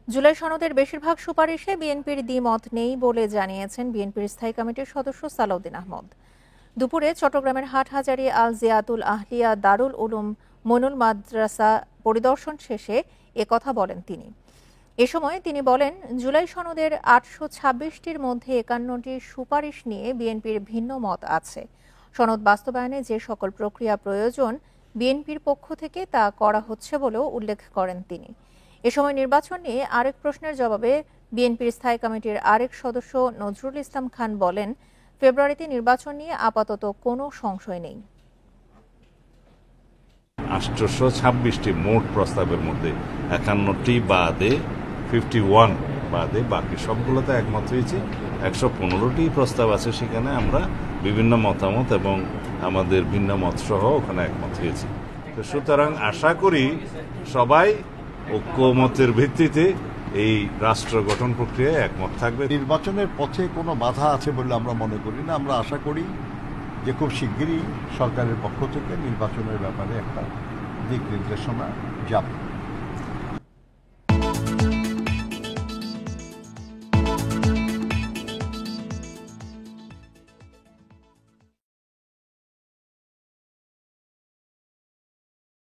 জুলাই সনদের বেশিরভাগ সুপারিশে বিএনপির দ্বিমত নেই বলে জানিয়েছেন বিএনপির স্থায়ী কমিটির সদস্য সালাউদ্দিন আহমদ। দুপুরে চট্টগ্রামের হাটহাজারী আল জিয়াতুল আহলিয়া দারুল উলুম মনুল মাদ্রাসা পরিদর্শন শেষে কথা বলেন তিনি। এ সময় তিনি বলেন, জুলাই সনদের ৮২৬টির মধ্যে ৫১টির সুপারিশ নিয়ে বিএনপির ভিন্ন মত আছে। সনদ বাস্তবায়নে যে সকল প্রক্রিয়া প্রয়োজন বিএনপির পক্ষ থেকে তা করা হচ্ছে বলেও উল্লেখ করেন তিনি। এ সময় নির্বাচন নিয়ে আরেক প্রশ্নের জবাবে বিএনপির স্থায়ী কমিটির আরেক সদস্য নজরুল ইসলাম খান বলেন, ফেব্রুয়ারিতে নির্বাচন নিয়ে আপাতত কোনো সংশয় নেই। ৮২৬টি মোট প্রস্তাবের মধ্যে ৫১টি বাদে 51 বাদে বাকি সবগুলোতে একমত হয়েছি। ১১৫টি প্রস্তাব আছে, সেখানে আমরা বিভিন্ন মতামত এবং আমাদের ভিন্ন মত সহ ওখানে একমত হয়েছি। তো সুতরাং আশা করি সবাই ঐক্যমতের ভিত্তিতে এই রাষ্ট্র গঠন প্রক্রিয়ায় একমত থাকবে। নির্বাচনের পথে কোনো বাধা আছে বলে আমরা মনে করি না। আমরা আশা করি যে খুব শিগগিরই সরকারের পক্ষ থেকে নির্বাচনের ব্যাপারে একটা দিক নির্দেশনা যাবে।